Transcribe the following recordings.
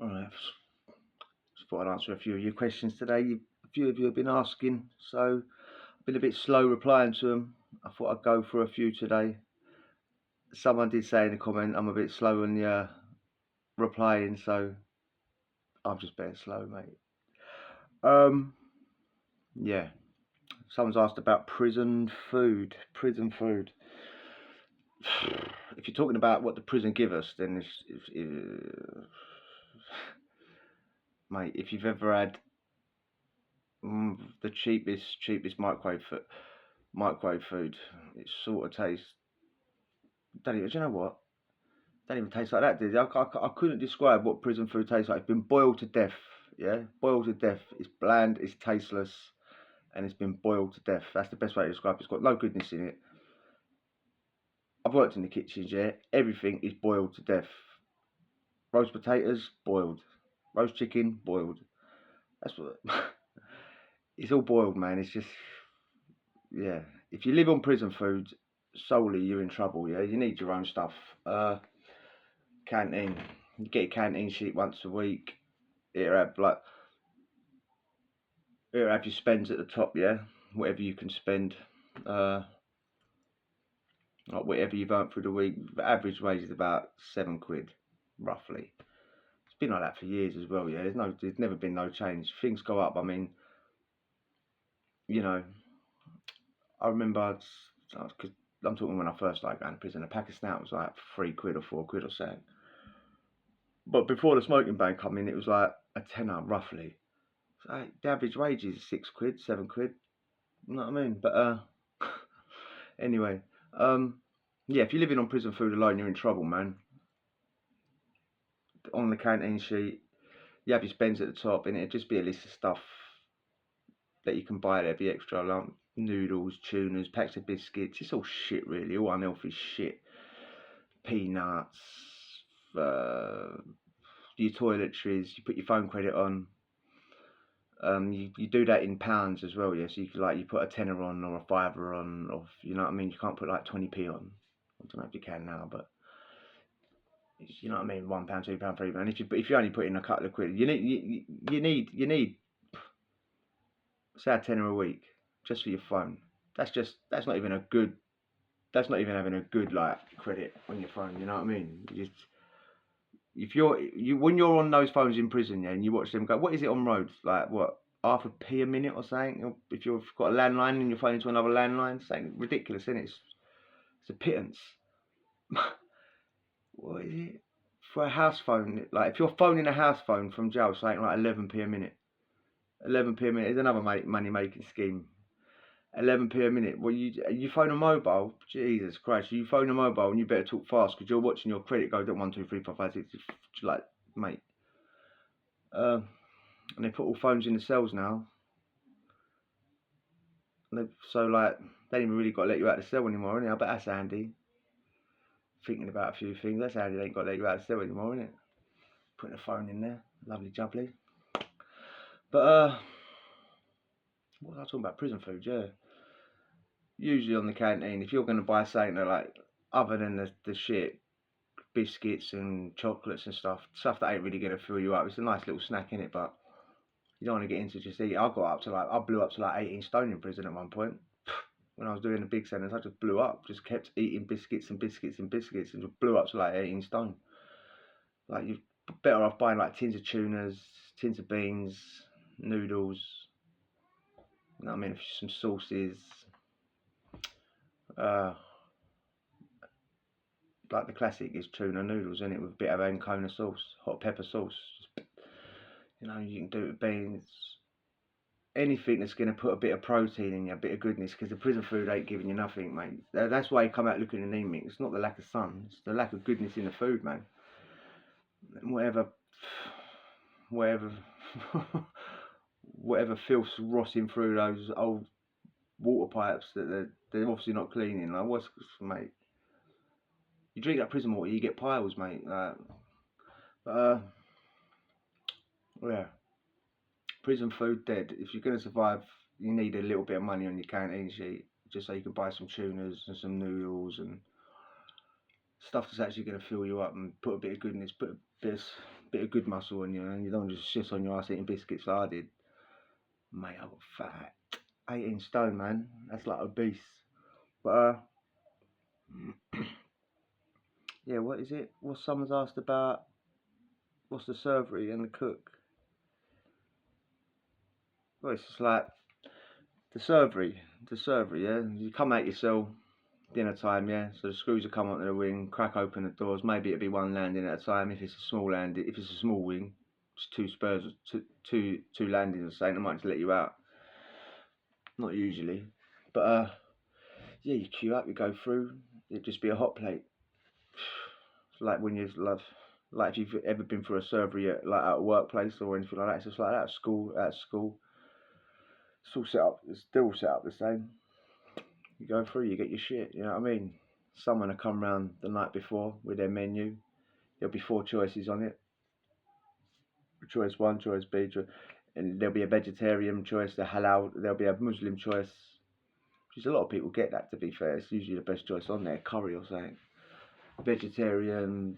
Alright, just thought I'd answer a few of your questions today. A few of you have been asking, so I've been a bit slow replying to them. I thought I'd go for a few today. Someone did say in the comment I'm a bit slow on the replying, so I'm just being slow, mate. Um, yeah. Someone's asked about prison food. Prison food. If you're talking about what the prison give us, then mate, if you've ever had the cheapest microwave food, it sort of tastes. Don't even. Do you know what? Don't even taste like that, did it? I couldn't describe what prison food tastes like. It's been boiled to death. Yeah, boiled to death. It's bland. It's tasteless, and it's been boiled to death. That's the best way to describe it. It's got no goodness in it. I've worked in the kitchens. Yeah, everything is boiled to death. Roast potatoes, boiled. Roast chicken, boiled. That's what. It's all boiled, man. It's just, yeah. If you live on prison food solely, you're in trouble. Yeah, you need your own stuff. Canteen. You get a canteen sheet once a week. It'll have your spends at the top. Yeah, whatever you can spend. Uh, like whatever you've earned through the week. The average wage is about £7, roughly. It's been like that for years as well. Yeah, there's never been no change. Things go up. I mean, you know, I remember because I'm talking when I first started going to prison. A pack of snout was like £3 or £4 or something. But before the smoking ban come in, it was like a tenner roughly. So the average wage is £6, £7. You know what I mean? But anyway, yeah, if you're living on prison food alone, you're in trouble, man. On the canteen sheet, you have your spends at the top, and it'd just be a list of stuff that you can buy. There'd be extra like noodles, tunas, packs of biscuits. It's all shit, really, all unhealthy shit. Peanuts, uh, your toiletries. You put your phone credit on. You do that in pounds as well, yeah. So you could you put a tenner on or a fiver on, or you know what I mean. You can't put like 20p on. I don't know if you can now, but you know what I mean. £1, £2, £3. If you only put in a couple of quid, you need say a tenner a week just for your phone. That's not even a good. That's not even having a good like credit on your phone. You know what I mean? If you when you're on those phones in prison, yeah, and you watch them go, what is it on roads? Like what, half a p a minute or something? If you've got a landline and you're phoning to another landline, something ridiculous, isn't it? It's a pittance. What is it for a house phone? Like if you're phoning a house phone from jail, something like 11p a minute. 11p a minute is another money making scheme. 11p a minute. Well, you phone a mobile. Jesus Christ, you phone a mobile and you better talk fast because you're watching your credit go down 1, 2, 3, 4, 5, 6. Like, mate. And they put all phones in the cells now. So like, they ain't even really got to let you out of the cell anymore, innit? I bet that's handy. Thinking about a few things, that's handy. They ain't got to let you out of the cell anymore, innit? Putting a phone in there, lovely jubbly. But what was I talking about? Prison food, yeah. Usually on the canteen, if you're going to buy something that like other than the shit, biscuits and chocolates and stuff that ain't really going to fill you up. It's a nice little snack in it, but you don't want to get into just eating. I blew up to like 18 stone in prison at one point. When I was doing the big sentence, I just blew up. Just kept eating biscuits and biscuits and biscuits, and just blew up to like 18 stone. Like you're better off buying like tins of tunas, tins of beans, noodles. You know what I mean? Some sauces. Uh, like the classic is tuna noodles in it with a bit of Ancona sauce, hot pepper sauce. You know, you can do it with beans. Anything that's going to put a bit of protein in you, a bit of goodness, because the prison food ain't giving you nothing, mate. That's why you come out looking anemic. It's not the lack of sun, it's the lack of goodness in the food, man. Whatever, whatever, whatever filth's rotting through those old water pipes that they're obviously not cleaning. Like, what's, mate? You drink that prison water, you get piles, mate. Uh, yeah. Prison food dead. If you're going to survive, you need a little bit of money on your canteen sheet just so you can buy some tunas and some noodles and stuff that's actually going to fill you up and put a bit of goodness, put a bit bit of good muscle on you, and you don't just sit on your ass eating biscuits like I did. Mate, I got fat. 18 stone, man. That's like obese. But yeah, what is it? What someone's asked about? What's the servery and the cook? Well, it's just like the servery. Yeah. You come out your cell, dinner time, yeah. So the screws will come onto the wing, crack open the doors. Maybe it'll be one landing at a time. If it's a small landing, if it's a small wing, just two spurs, two landings or something. They might just let you out. Not usually, but yeah, you queue up, you go through. It'd just be a hot plate. It's like when you've like if you've ever been through a servery at like at a workplace or anything like that. It's just like that at school. It's all set up. It's still set up the same. You go through, you get your shit. You know what I mean? Someone will come round the night before with their menu. There'll be 4 choices on it. Choice 1, choice B, and there'll be a vegetarian choice, the halal. There'll be a Muslim choice. Because a lot of people get that, to be fair. It's usually the best choice on there, curry or something. Vegetarian,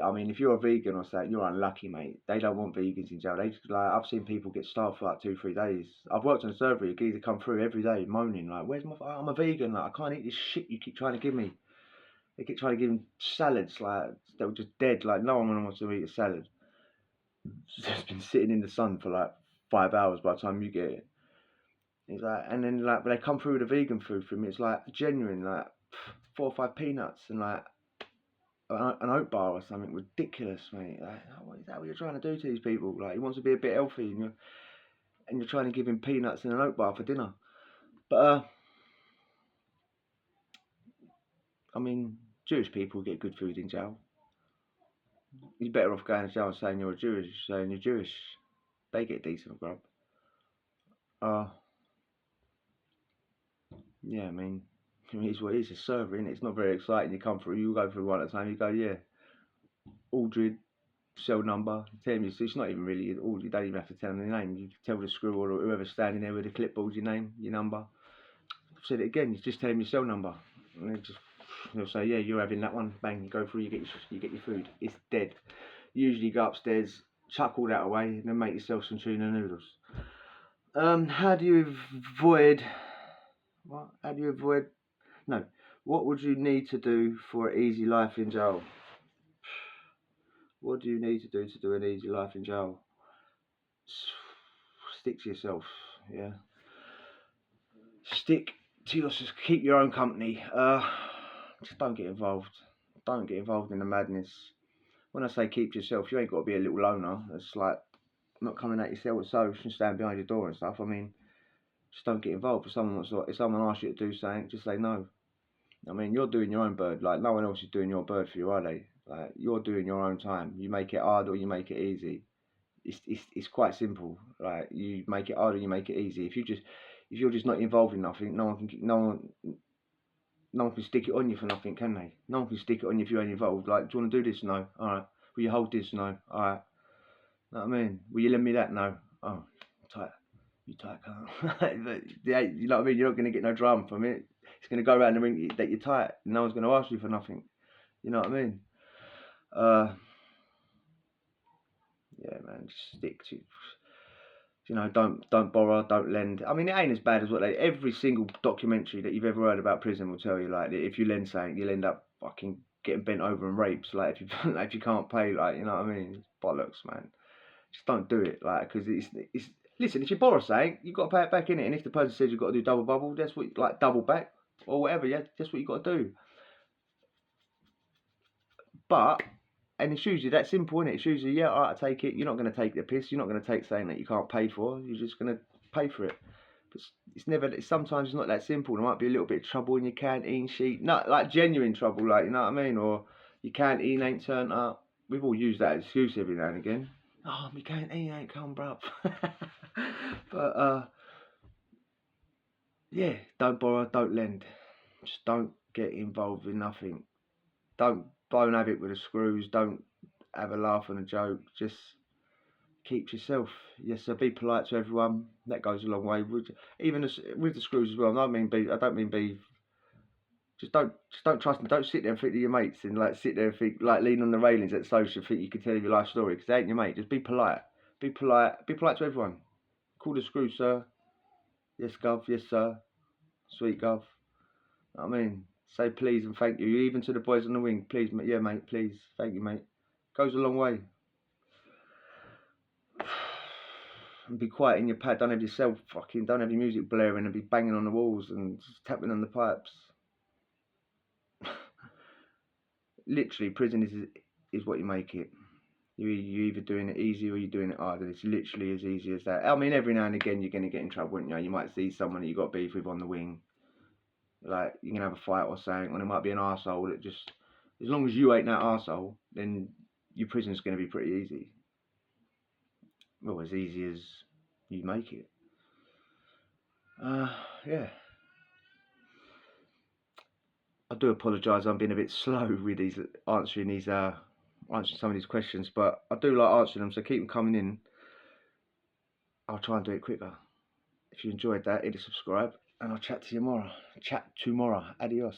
I mean, if you're a vegan or something, you're unlucky, mate. They don't want vegans in jail. I've seen people get starved for like 2-3 days. I've worked on a servery. A geezer come through every day moaning like, "Where's my? I'm a vegan. Like, I can't eat this shit you keep trying to give me." They keep trying to give him salads. Like, they were just dead. Like, no one wants to eat a salad. It's just been sitting in the sun for like 5 hours by the time you get it. It's like, and then like, but they come through with a vegan food for me. It's like genuine, like 4 or 5 peanuts and like an oat bar or something ridiculous, mate. Like, what is that? What you're trying to do to these people? Like, he wants to be a bit healthy, and you're trying to give him peanuts and an oat bar for dinner. But I mean, Jewish people get good food in jail. You're better off going to jail and saying you're Jewish. They get decent grub. Yeah, I mean, it's what it is. It's a server, innit? It's not very exciting. You come through, you go through one at a time. You go, yeah, Aldred, cell number. Tell them it's not even really. You don't even have to tell them the name. You tell the screw or whoever's standing there with the clipboard your name, your number. I've said it again. You just tell them your cell number, and they'll say, yeah, you're having that one. Bang, you go through. You get your food. It's dead. Usually you go upstairs, chuck all that away, and then make yourself some tuna noodles. How do you avoid? What? How do you avoid? No. What would you need to do for an easy life in jail? What do you need to do an easy life in jail? Stick to yourself, yeah. Stick to yourself. Keep your own company. Just don't get involved. Don't get involved in the madness. When I say keep to yourself, you ain't got to be a little loner. It's like not coming at yourself with so and stand behind your door and stuff. I mean, just don't get involved. If someone asks you to do something, just say no. I mean, you're doing your own bird. Like, no one else is doing your bird for you, are they? Like, you're doing your own time. You make it hard or you make it easy. It's quite simple. Like, you make it hard or you make it easy. If you're just not involved in nothing, no one can stick it on you for nothing, can they? No one can stick it on you if you ain't involved. Like, do you want to do this? No. All right. Will you hold this? No. All right. Know what I mean? Will you lend me that? No. Oh, tight. You tight, can't. But yeah, you know what I mean? You're not going to get no drama from it. It's going to go around the ring that you're tight. No one's going to ask you for nothing. You know what I mean? Yeah, man. Just stick to. You know, don't borrow, don't lend. I mean, it ain't as bad as every single documentary that you've ever heard about prison will tell you. Like, if you lend something, you'll end up fucking getting bent over and raped. Like, if you like, if you can't pay, like, you know what I mean? It's bollocks, man. Just don't do it, like, because it's. Listen, if you borrow something, you've got to pay it back in it. And if the person says you've got to do double bubble, that's what, like, double back or whatever. Yeah, that's what you got to do. But. And it's usually that simple, isn't it? It's usually, yeah, all right, I take it. You're not going to take the piss. You're not going to take something that you can't pay for. You're just going to pay for it. But it's never. Sometimes it's not that simple. There might be a little bit of trouble in your canteen sheet, not like genuine trouble, like, you know what I mean, or your canteen ain't turned up. We've all used that excuse every now and again. Oh, my canteen ain't come, bruv. But yeah, don't borrow, don't lend. Just don't get involved in nothing. Don't have it with the screws. Don't have a laugh and a joke. Just keep to yourself. Yes, so be polite to everyone. That goes a long way. Even with the screws as well. I don't mean be Just don't trust them. Don't sit there and think to your mates and like sit there and think like lean on the railings at social, think you can tell your life story because they ain't your mate. Just be polite. Be polite. Be polite to everyone. Call the screw, sir. Yes, gov. Yes, sir. Sweet gov. I mean, say please and thank you. Even to the boys on the wing. Please, yeah, mate. Please, thank you, mate. Goes a long way. And be quiet in your pad. Don't have yourself fucking. Don't have your music blaring and be banging on the walls and tapping on the pipes. Literally, prison is what you make it. You're either doing it easy or you're doing it hard. It's literally as easy as that. I mean, every now and again you're going to get in trouble, wouldn't you? You might see someone that you got beef with on the wing. Like, you can have a fight or something, or there might be an arsehole that just... As long as you ain't that arsehole, then your prison's going to be pretty easy. Well, as easy as you make it. Yeah. I do apologise, I'm being a bit slow with answering some of these questions, but I do like answering them, so keep them coming in. I'll try and do it quicker. If you enjoyed that, hit the subscribe, and I'll chat to you tomorrow. Adios.